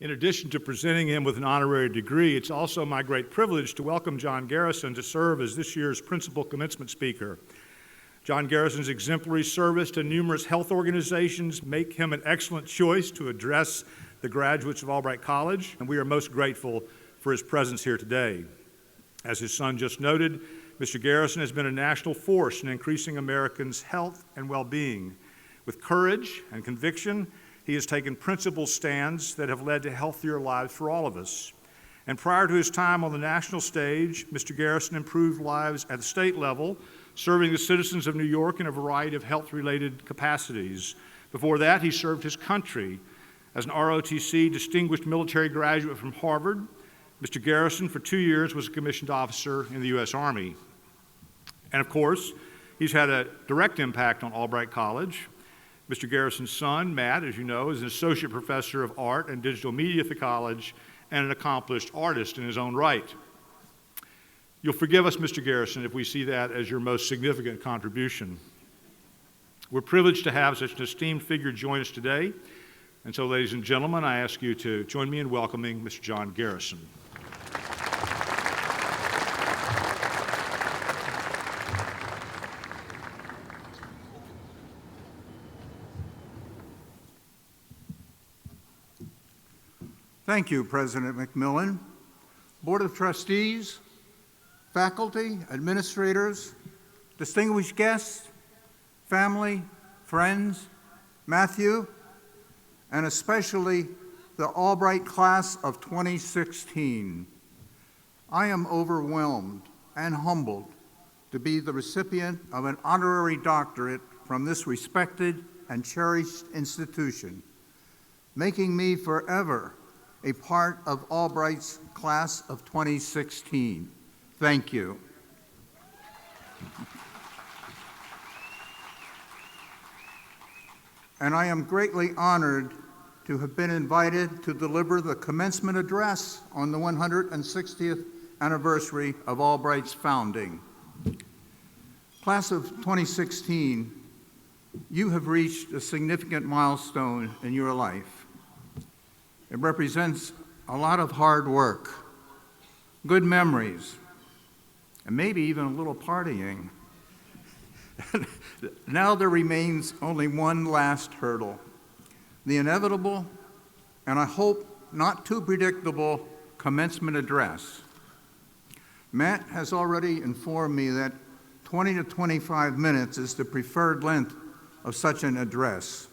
In addition to presenting him with an honorary degree, it's also my great privilege to welcome John Garrison to serve as this year's principal commencement speaker. John Garrison's exemplary service to numerous health organizations make him an excellent choice to address the graduates of Albright College, and we are most grateful for his presence here today. As his son just noted, Mr. Garrison has been a national force in increasing Americans' health and well-being. With courage and conviction, he has taken principled stands that have led to healthier lives for all of us. And prior to his time on the national stage, Mr. Garrison improved lives at the state level, serving the citizens of New York in a variety of health-related capacities. Before that, he served his country as an ROTC distinguished military graduate from Harvard. Mr. Garrison, for 2 years, was a commissioned officer in the U.S. Army. And of course, he's had a direct impact on Albright College. Mr. Garrison's son, Matt, as you know, is an associate professor of art and digital media at the college and an accomplished artist in his own right. You'll forgive us, Mr. Garrison, if we see that as your most significant contribution. We're privileged to have such an esteemed figure join us today. And so, ladies and gentlemen, I ask you to join me in welcoming Mr. John Garrison. Thank you, President McMillan. Board of Trustees, faculty, administrators, distinguished guests, family, friends, Matthew, and especially the Albright class of 2016. I am overwhelmed and humbled to be the recipient of an honorary doctorate from this respected and cherished institution, making me forever a part of Albright's class of 2016. Thank you. And I am greatly honored to have been invited to deliver the commencement address on the 160th anniversary of Albright's founding. Class of 2016, you have reached a significant milestone in your life. It represents a lot of hard work, good memories, and maybe even a little partying. Now there remains only one last hurdle, the inevitable, and I hope not too predictable, commencement address. Matt has already informed me that 20 to 25 minutes is the preferred length of such an address,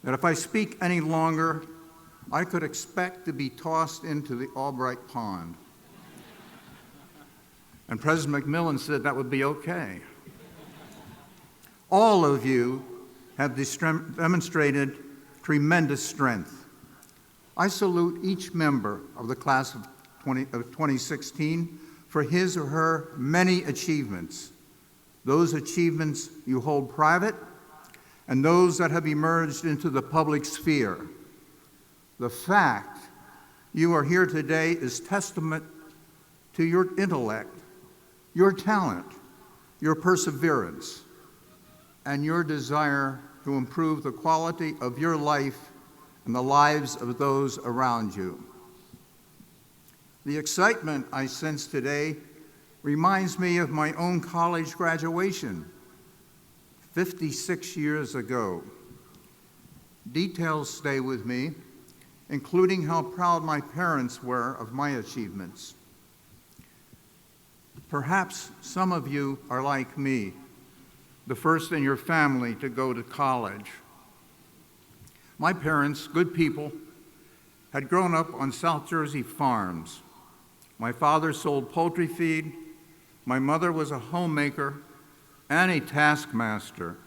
that if I speak any longer, I could expect to be tossed into the Albright pond. And President McMillan said that would be okay. All of you have demonstrated tremendous strength. I salute each member of the class of 2016 for his or her many achievements. Those achievements you hold private and those that have emerged into the public sphere. The fact you are here today is testament to your intellect, your talent, your perseverance, and your desire to improve the quality of your life and the lives of those around you. The excitement I sense today reminds me of my own college graduation 56 years ago. Details stay with me, including how proud my parents were of my achievements. Perhaps some of you are like me, the first in your family to go to college. My parents, good people, had grown up on South Jersey farms. My father sold poultry feed, my mother was a homemaker and a taskmaster.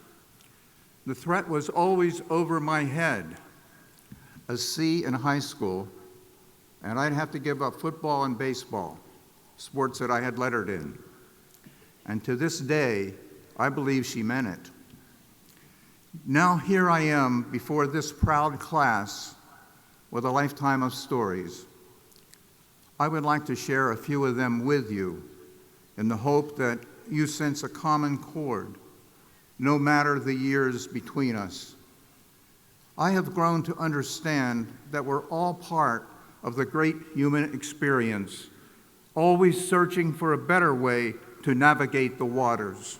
The threat was always over my head. A C in high school, and I'd have to give up football and baseball, sports that I had lettered in. And to this day, I believe she meant it. Now here I am before this proud class with a lifetime of stories. I would like to share a few of them with you in the hope that you sense a common chord, no matter the years between us. I have grown to understand that we're all part of the great human experience, always searching for a better way to navigate the waters.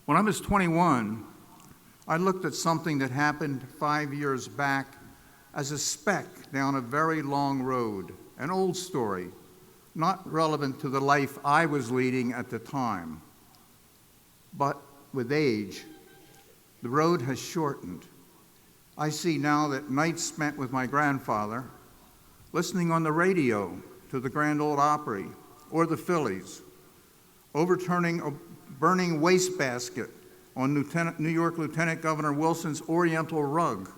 When I was 21, I looked at something that happened 5 years back as a speck down a very long road, an old story, not relevant to the life I was leading at the time. But with age, the road has shortened. I see now that nights spent with my grandfather, listening on the radio to the Grand Ole Opry or the Phillies, overturning a burning wastebasket on New York Lieutenant Governor Wilson's Oriental rug,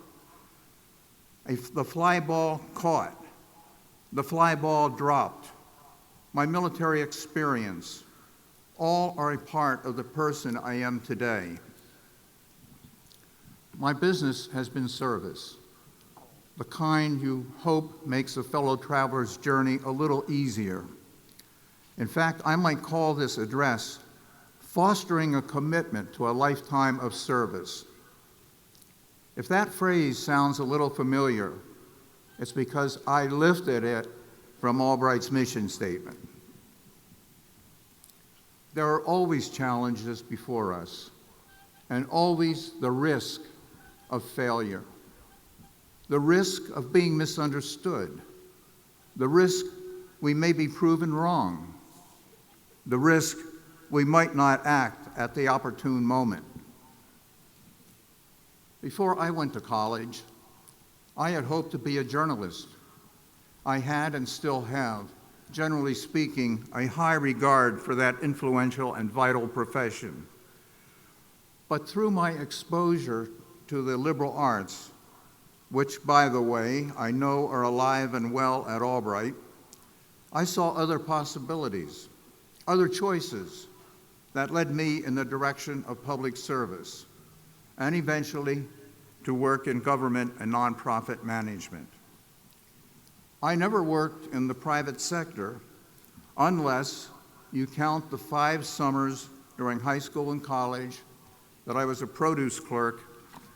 the fly ball caught, the fly ball dropped, my military experience, all are a part of the person I am today. My business has been service, the kind you hope makes a fellow traveler's journey a little easier. In fact, I might call this address fostering a commitment to a lifetime of service. If that phrase sounds a little familiar, it's because I lifted it from Albright's mission statement. There are always challenges before us, and always the risk of failure, the risk of being misunderstood, the risk we may be proven wrong, the risk we might not act at the opportune moment. Before I went to college, I had hoped to be a journalist. I had and still have, generally speaking, a high regard for that influential and vital profession. But through my exposure to the liberal arts, which, by the way, I know are alive and well at Albright, I saw other possibilities, other choices that led me in the direction of public service, and eventually to work in government and nonprofit management. I never worked in the private sector unless you count the 5 summers during high school and college that I was a produce clerk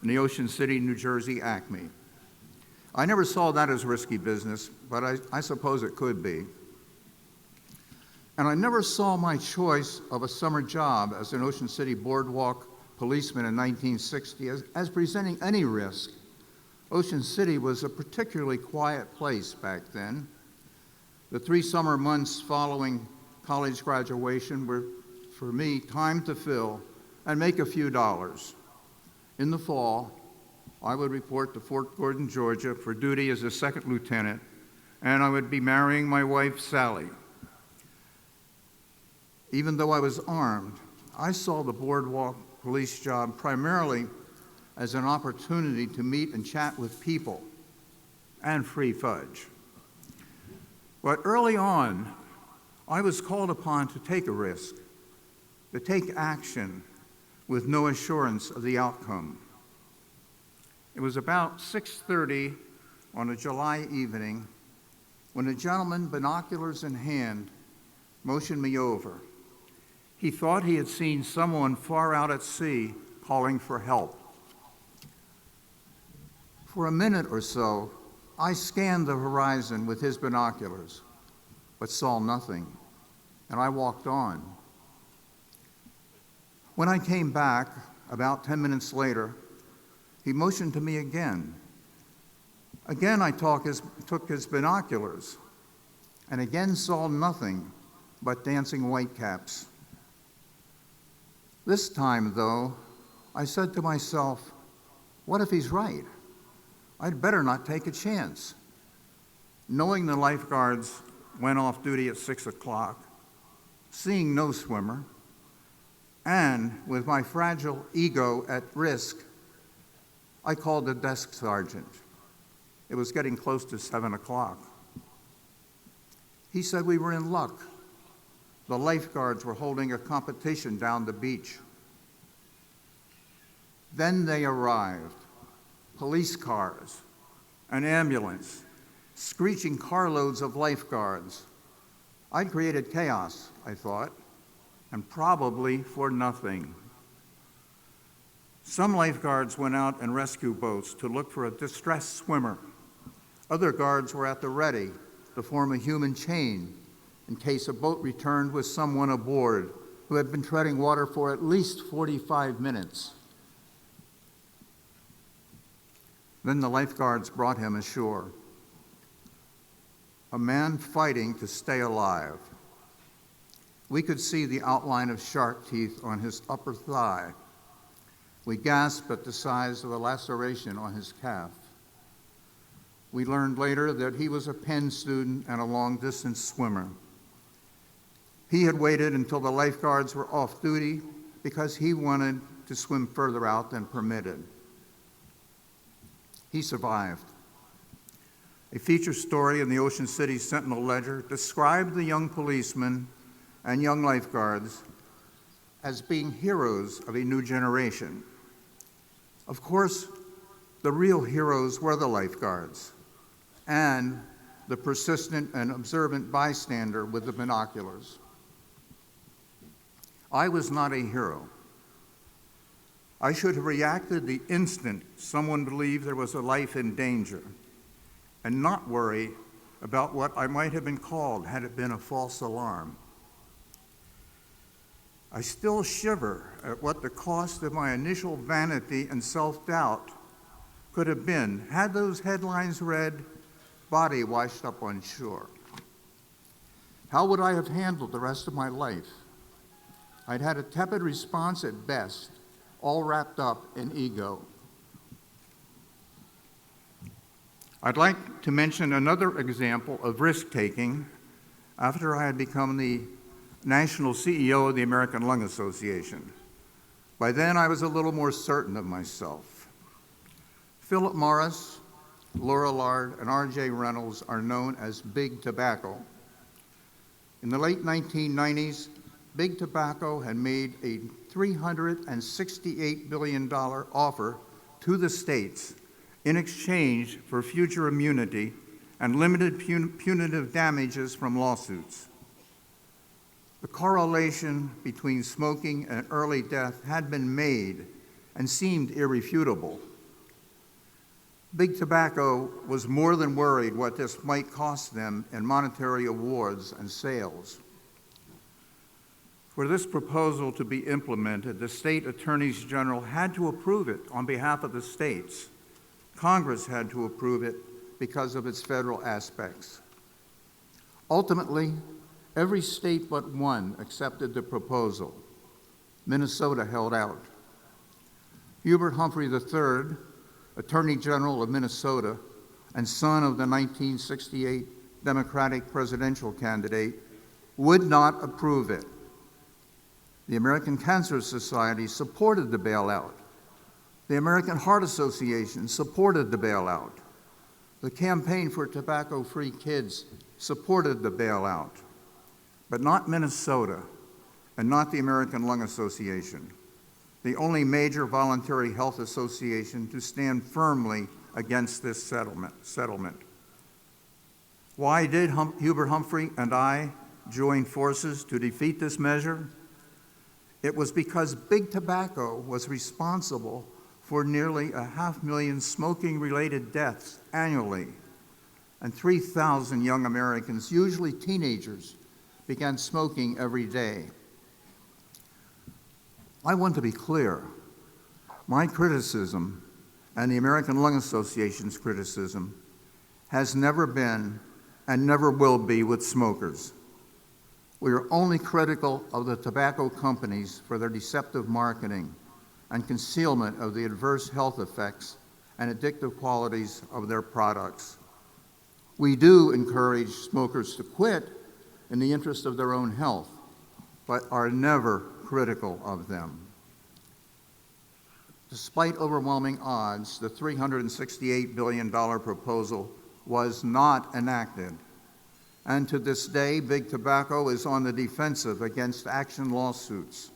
in the Ocean City, New Jersey Acme. I never saw that as risky business, but I suppose it could be. And I never saw my choice of a summer job as an Ocean City boardwalk policeman in 1960 as presenting any risk. Ocean City was a particularly quiet place back then. The 3 summer months following college graduation were, for me, time to fill and make a few dollars. In the fall, I would report to Fort Gordon, Georgia for duty as a 2nd lieutenant, and I would be marrying my wife, Sally. Even though I was armed, I saw the boardwalk police job primarily as an opportunity to meet and chat with people and free fudge. But early on, I was called upon to take a risk, to take action with no assurance of the outcome. It was about 6:30 on a July evening when a gentleman, binoculars in hand, motioned me over. He thought he had seen someone far out at sea calling for help. For a minute or so, I scanned the horizon with his binoculars, but saw nothing, and I walked on. When I came back, about 10 minutes later, he motioned to me again. Again, I took his binoculars, and again saw nothing but dancing whitecaps. This time, though, I said to myself, what if he's right? I'd better not take a chance. Knowing the lifeguards went off duty at 6 o'clock, seeing no swimmer, and with my fragile ego at risk, I called the desk sergeant. It was getting close to 7 o'clock. He said we were in luck. The lifeguards were holding a competition down the beach. Then they arrived. Police cars, an ambulance, screeching carloads of lifeguards. I'd created chaos, I thought, and probably for nothing. Some lifeguards went out in rescue boats to look for a distressed swimmer. Other guards were at the ready to form a human chain in case a boat returned with someone aboard who had been treading water for at least 45 minutes. Then the lifeguards brought him ashore. A man fighting to stay alive. We could see the outline of shark teeth on his upper thigh. We gasped at the size of the laceration on his calf. We learned later that he was a Penn student and a long-distance swimmer. He had waited until the lifeguards were off duty because he wanted to swim further out than permitted. He survived. A feature story in the Ocean City Sentinel-Ledger described the young policemen and young lifeguards as being heroes of a new generation. Of course, the real heroes were the lifeguards and the persistent and observant bystander with the binoculars. I was not a hero. I should have reacted the instant someone believed there was a life in danger and not worry about what I might have been called had it been a false alarm. I still shiver at what the cost of my initial vanity and self-doubt could have been had those headlines read, "Body washed up on shore." How would I have handled the rest of my life? I'd had a tepid response at best, all wrapped up in ego. I'd like to mention another example of risk-taking after I had become the national CEO of the American Lung Association. By then, I was a little more certain of myself. Philip Morris, Laura Lard, and R.J. Reynolds are known as Big Tobacco. In the late 1990s, Big Tobacco had made a $368 billion offer to the states in exchange for future immunity and limited punitive damages from lawsuits. The correlation between smoking and early death had been made and seemed irrefutable. Big Tobacco was more than worried what this might cost them in monetary awards and sales. For this proposal to be implemented, the state attorneys general had to approve it on behalf of the states. Congress had to approve it because of its federal aspects. Ultimately, every state but one accepted the proposal. Minnesota held out. Hubert Humphrey III, Attorney General of Minnesota and son of the 1968 Democratic presidential candidate, would not approve it. The American Cancer Society supported the bailout. The American Heart Association supported the bailout. The Campaign for Tobacco-Free Kids supported the bailout, but not Minnesota and not the American Lung Association, the only major voluntary health association to stand firmly against this settlement. Why did Hubert Humphrey and I join forces to defeat this measure? It was because Big Tobacco was responsible for nearly 500,000 smoking-related deaths annually, and 3,000 young Americans, usually teenagers, began smoking every day. I want to be clear. My criticism and the American Lung Association's criticism has never been and never will be with smokers. We are only critical of the tobacco companies for their deceptive marketing and concealment of the adverse health effects and addictive qualities of their products. We do encourage smokers to quit in the interest of their own health, but are never critical of them. Despite overwhelming odds, the $368 billion proposal was not enacted. And to this day, Big Tobacco is on the defensive against action lawsuits.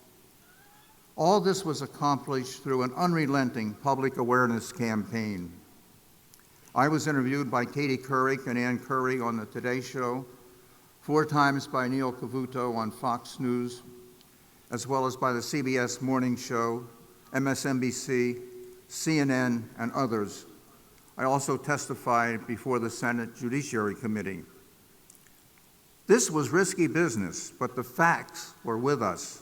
All this was accomplished through an unrelenting public awareness campaign. I was interviewed by Katie Couric and Ann Curry on the Today Show, 4 times by Neil Cavuto on Fox News, as well as by the CBS Morning Show MSNBC, CNN, and others. I also testified before the Senate Judiciary Committee. This was risky business, but the facts were with us,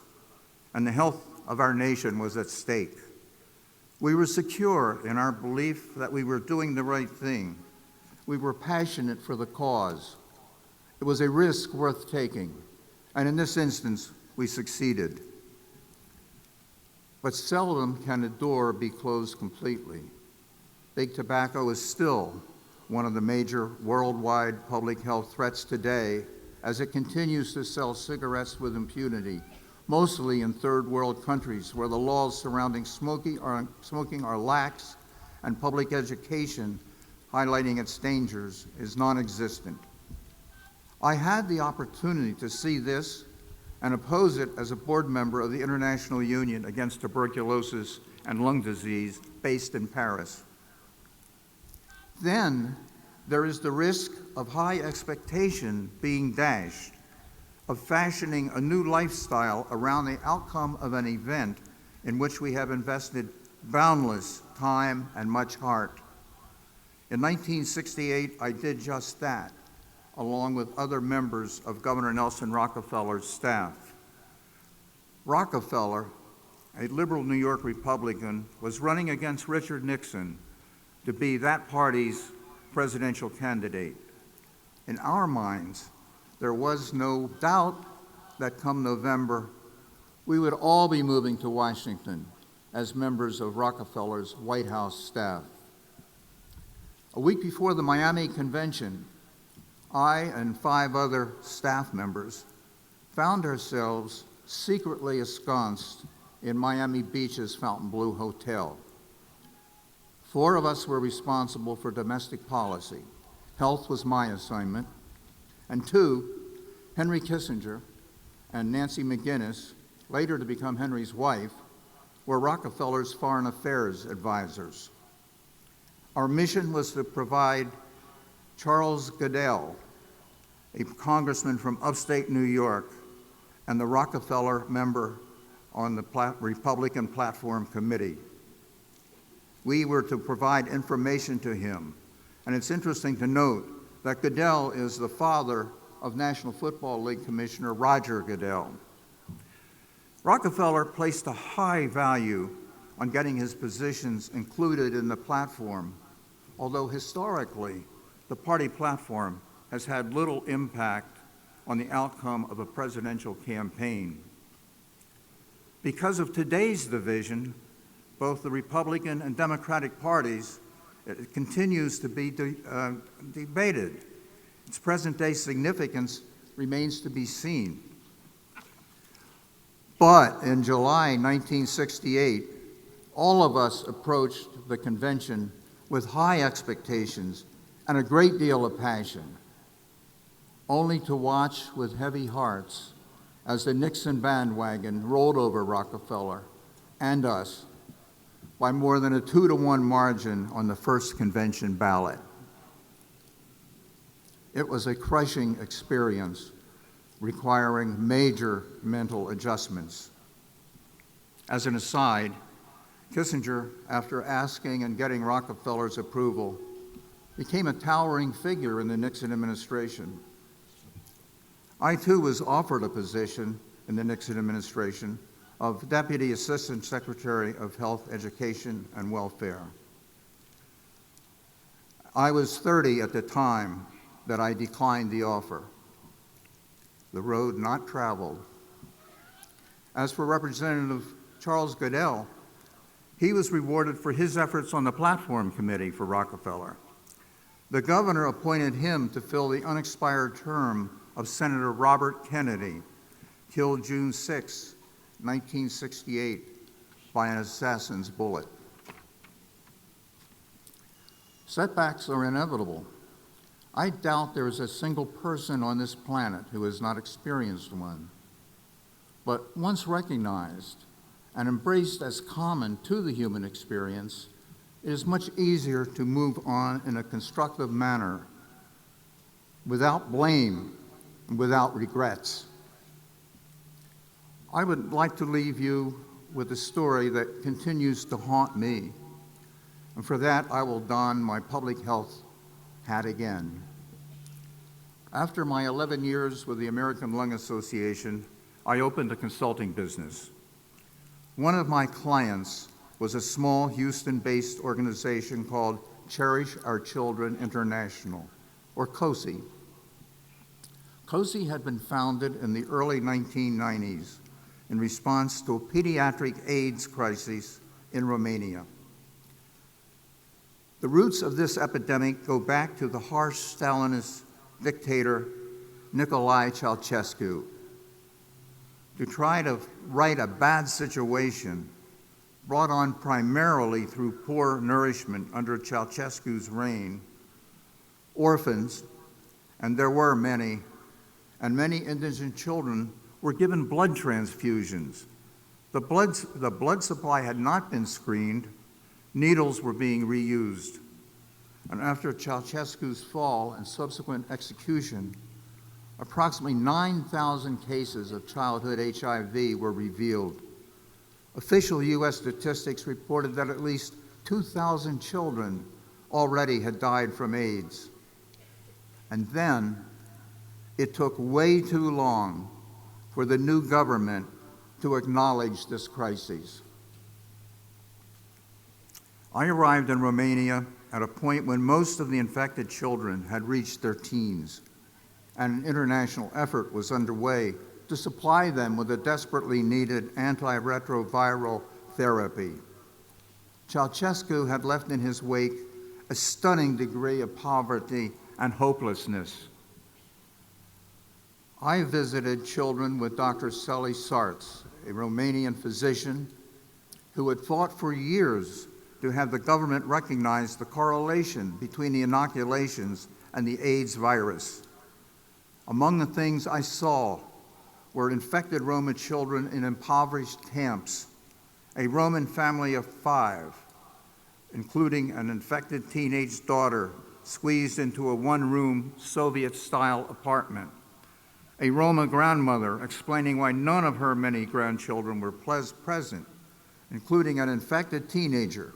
and the health of our nation was at stake. We were secure in our belief that we were doing the right thing. We were passionate for the cause. It was a risk worth taking, and in this instance, we succeeded. But seldom can a door be closed completely. Big tobacco is still one of the major worldwide public health threats today, as it continues to sell cigarettes with impunity, mostly in third world countries where the laws surrounding smoking are lax and public education highlighting its dangers is non-existent. I had the opportunity to see this and oppose it as a board member of the International Union Against Tuberculosis and Lung Disease based in Paris. Then there is the risk of high expectation being dashed, of fashioning a new lifestyle around the outcome of an event in which we have invested boundless time and much heart. In 1968, I did just that, along with other members of Governor Nelson Rockefeller's staff. Rockefeller, a liberal New York Republican, was running against Richard Nixon to be that party's presidential candidate. In our minds, there was no doubt that come November, we would all be moving to Washington as members of Rockefeller's White House staff. A week before the Miami convention, I and 5 other staff members found ourselves secretly ensconced in Miami Beach's Fontainebleau Hotel. 4 of us were responsible for domestic policy. Health was my assignment. And 2, Henry Kissinger and Nancy McGinnis, later to become Henry's wife, were Rockefeller's foreign affairs advisors. Our mission was to provide Charles Goodell, a congressman from upstate New York, and the Rockefeller member on the Republican Platform Committee. We were to provide information to him. And it's interesting to note that Goodell is the father of National Football League Commissioner Roger Goodell. Rockefeller placed a high value on getting his positions included in the platform, although historically, the party platform has had little impact on the outcome of a presidential campaign. Because of today's division, both the Republican and Democratic parties, it continues to be debated. Its present-day significance remains to be seen. But in July 1968, all of us approached the convention with high expectations and a great deal of passion, only to watch with heavy hearts as the Nixon bandwagon rolled over Rockefeller and us by more than a 2-to-1 margin on the first convention ballot. It was a crushing experience requiring major mental adjustments. As an aside, Kissinger, after asking and getting Rockefeller's approval, became a towering figure in the Nixon administration. I too was offered a position in the Nixon administration of Deputy Assistant Secretary of Health, Education, and Welfare. I was 30 at the time that I declined the offer. The road not traveled. As for Representative Charles Goodell, he was rewarded for his efforts on the Platform Committee for Rockefeller. The governor appointed him to fill the unexpired term of Senator Robert Kennedy, killed June 6, 1968, by an assassin's bullet. Setbacks are inevitable. I doubt there is a single person on this planet who has not experienced one. But once recognized and embraced as common to the human experience, it is much easier to move on in a constructive manner, without blame and without regrets. I would like to leave you with a story that continues to haunt me. And for that, I will don my public health hat again. After my 11 years with the American Lung Association, I opened a consulting business. One of my clients was a small Houston-based organization called Cherish Our Children International, or COSI. COSI had been founded in the early 1990s in response to a pediatric AIDS crisis in Romania. The roots of this epidemic go back to the harsh Stalinist dictator Nicolae Ceausescu. To try to right a bad situation brought on primarily through poor nourishment under Ceausescu's reign, orphans, and there were many, and many indigent children were given blood transfusions. The blood supply had not been screened, needles were being reused. And after Ceausescu's fall and subsequent execution, approximately 9,000 cases of childhood HIV were revealed. Official U.S. statistics reported that at least 2,000 children already had died from AIDS. And then it took way too long for the new government to acknowledge this crisis. I arrived in Romania at a point when most of the infected children had reached their teens, and an international effort was underway to supply them with a desperately needed antiretroviral therapy. Ceausescu had left in his wake a stunning degree of poverty and hopelessness. I visited children with Dr. Sally Sarts, a Romanian physician who had fought for years to have the government recognize the correlation between the inoculations and the AIDS virus. Among the things I saw were infected Roma children in impoverished camps, a Roman family of 5, including an infected teenage daughter squeezed into a one-room Soviet-style apartment, a Roma grandmother explaining why none of her many grandchildren were present, including an infected teenager.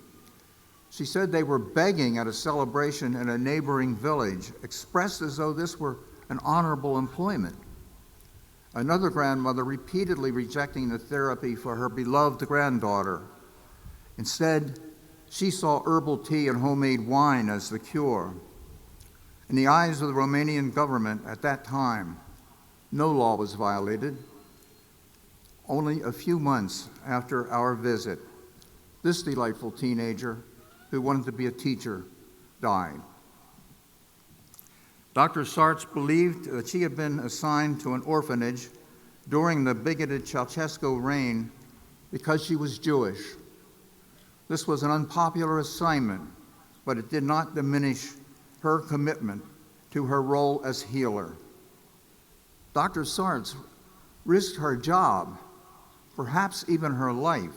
She said they were begging at a celebration in a neighboring village, expressed as though this were an honorable employment. Another grandmother repeatedly rejecting the therapy for her beloved granddaughter. Instead, she saw herbal tea and homemade wine as the cure. In the eyes of the Romanian government at that time, no law was violated. Only a few months after our visit, this delightful teenager who wanted to be a teacher died. Dr. Sarts believed that she had been assigned to an orphanage during the bigoted Ceausescu reign because she was Jewish. This was an unpopular assignment, but it did not diminish her commitment to her role as healer. Dr. Sarts risked her job, perhaps even her life,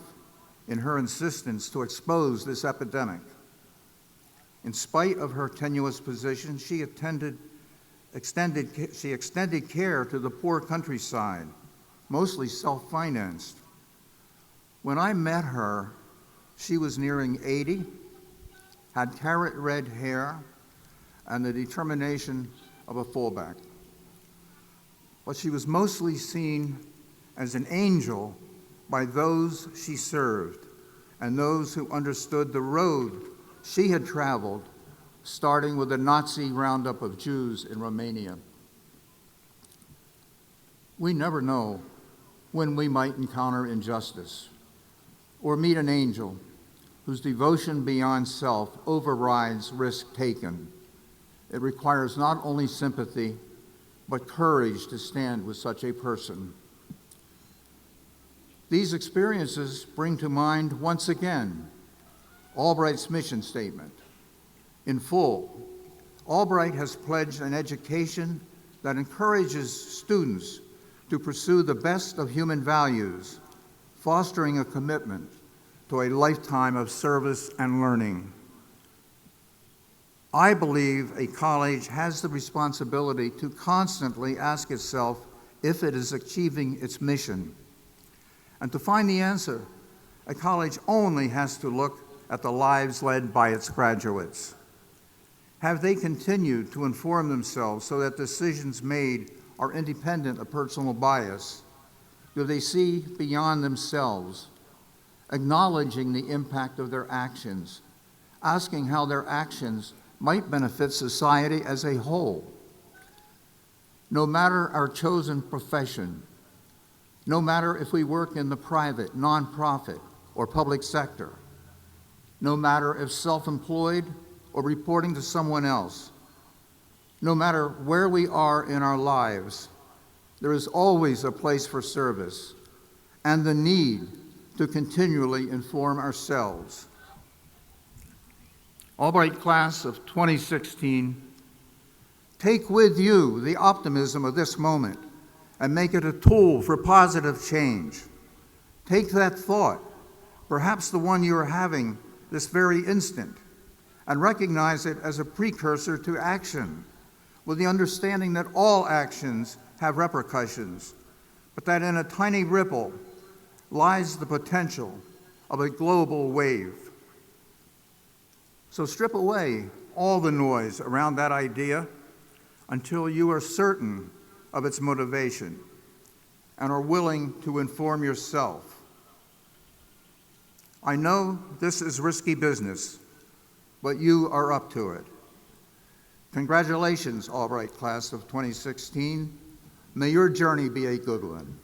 in her insistence to expose this epidemic. In spite of her tenuous position, she extended care to the poor countryside, mostly self-financed. When I met her, she was nearing 80, had carrot red hair, and the determination of a fullback. But she was mostly seen as an angel by those she served and those who understood the road she had traveled, starting with the Nazi roundup of Jews in Romania. We never know when we might encounter injustice or meet an angel whose devotion beyond self overrides risk taken. It requires not only sympathy, but courage to stand with such a person. These experiences bring to mind once again Albright's mission statement. In full, Albright has pledged an education that encourages students to pursue the best of human values, fostering a commitment to a lifetime of service and learning. I believe a college has the responsibility to constantly ask itself if it is achieving its mission, and to find the answer A college only has to look at the lives led by its graduates. Have they continued to inform themselves so that decisions made are independent of personal bias? Do they see beyond themselves, acknowledging the impact of their actions, asking how their actions might benefit society as a whole? No matter our chosen profession, no matter if we work in the private, nonprofit, or public sector, no matter if self-employed or reporting to someone else, no matter where we are in our lives, there is always a place for service and the need to continually inform ourselves. Albright class of 2016, take with you the optimism of this moment and make it a tool for positive change. Take that thought, perhaps the one you are having this very instant, and recognize it as a precursor to action, with the understanding that all actions have repercussions, but that in a tiny ripple lies the potential of a global wave. So strip away all the noise around that idea until you are certain of its motivation and are willing to inform yourself. I know this is risky business, but you are up to it. Congratulations, Albright class of 2016. May your journey be a good one.